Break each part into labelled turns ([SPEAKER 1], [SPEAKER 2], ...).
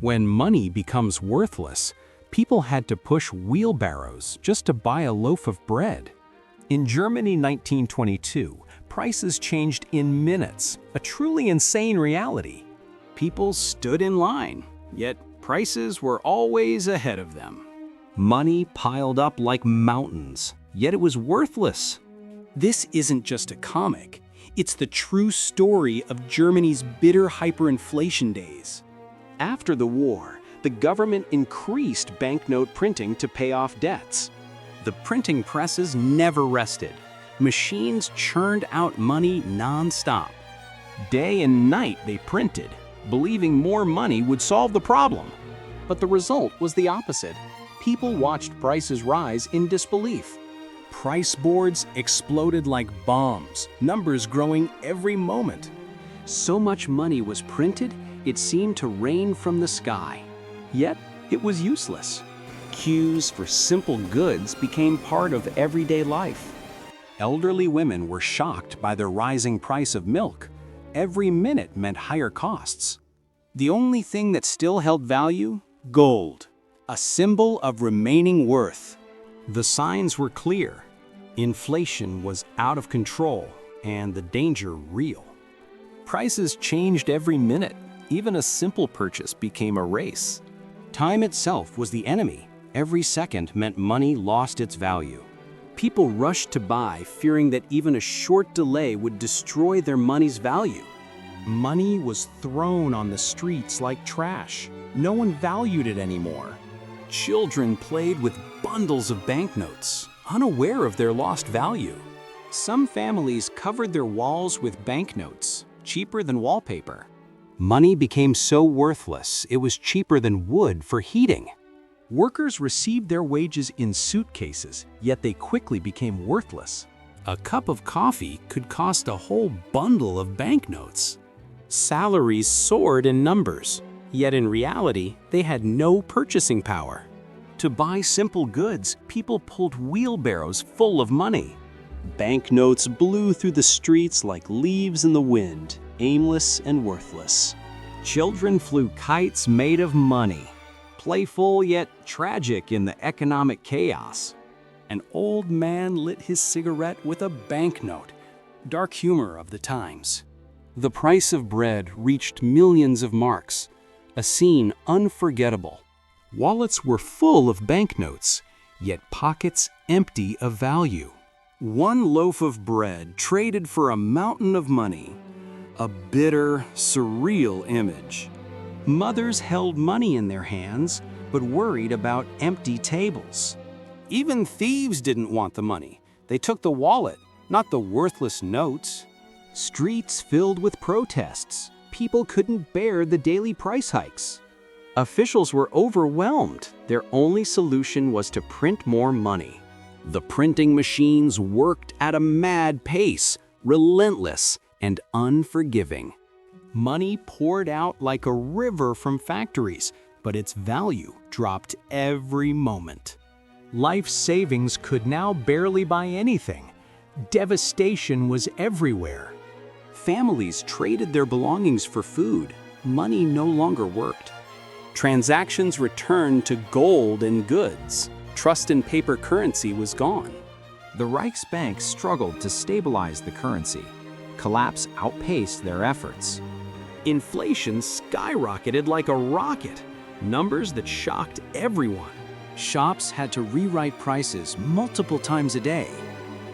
[SPEAKER 1] When money becomes worthless, people had to push wheelbarrows just to buy a loaf of bread. In Germany 1922, prices changed in minutes, a truly insane reality. People stood in line, yet prices were always ahead of them. Money piled up like mountains, yet it was worthless. This isn't just a comic, it's the true story of Germany's bitter hyperinflation days. After the war, the government increased banknote printing to pay off debts. The printing presses never rested. Machines churned out money non-stop. Day and night they printed, believing more money would solve the problem. But the result was the opposite. People watched prices rise in disbelief. Price boards exploded like bombs, numbers growing every moment. So much money was printed, it seemed to rain from the sky. Yet, it was useless. Queues for simple goods became part of everyday life. Elderly women were shocked by the rising price of milk. Every minute meant higher costs. The only thing that still held value? Gold, a symbol of remaining worth. The signs were clear. Inflation was out of control, and the danger real. Prices changed every minute. Even a simple purchase became a race. Time itself was the enemy. Every second meant money lost its value. People rushed to buy, fearing that even a short delay would destroy their money's value. Money was thrown on the streets like trash. No one valued it anymore. Children played with bundles of banknotes, unaware of their lost value. Some families covered their walls with banknotes, cheaper than wallpaper. Money became so worthless, it was cheaper than wood for heating. Workers received their wages in suitcases, yet they quickly became worthless. A cup of coffee could cost a whole bundle of banknotes. Salaries soared in numbers, yet in reality, they had no purchasing power. To buy simple goods, people pulled wheelbarrows full of money. Banknotes blew through the streets like leaves in the wind, aimless and worthless. Children flew kites made of money, playful yet tragic in the economic chaos. An old man lit his cigarette with a banknote, dark humor of the times. The price of bread reached millions of marks, a scene unforgettable. Wallets were full of banknotes, yet pockets empty of value. One loaf of bread traded for a mountain of money. A bitter, surreal image. Mothers held money in their hands, but worried about empty tables. Even thieves didn't want the money. They took the wallet, not the worthless notes. Streets filled with protests. People couldn't bear the daily price hikes. Officials were overwhelmed. Their only solution was to print more money. The printing machines worked at a mad pace, relentless and unforgiving. Money poured out like a river from factories, but its value dropped every moment. Life savings could now barely buy anything. Devastation was everywhere. Families traded their belongings for food. Money no longer worked. Transactions returned to gold and goods. Trust in paper currency was gone.
[SPEAKER 2] The Reichsbank struggled to stabilize the currency. Collapse outpaced their efforts.
[SPEAKER 1] Inflation skyrocketed like a rocket, numbers that shocked everyone. Shops had to rewrite prices multiple times a day.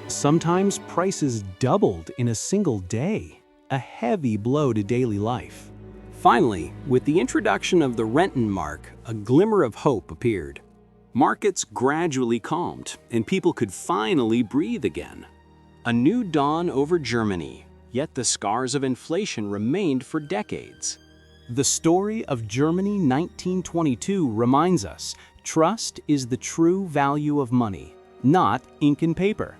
[SPEAKER 1] Sometimes prices doubled in a single day, a heavy blow to daily life. Finally, with the introduction of the Rentenmark, a glimmer of hope appeared. Markets gradually calmed, and people could finally breathe again. A new dawn over Germany, yet the scars of inflation remained for decades. The story of Germany 1922 reminds us, trust is the true value of money, not ink and paper.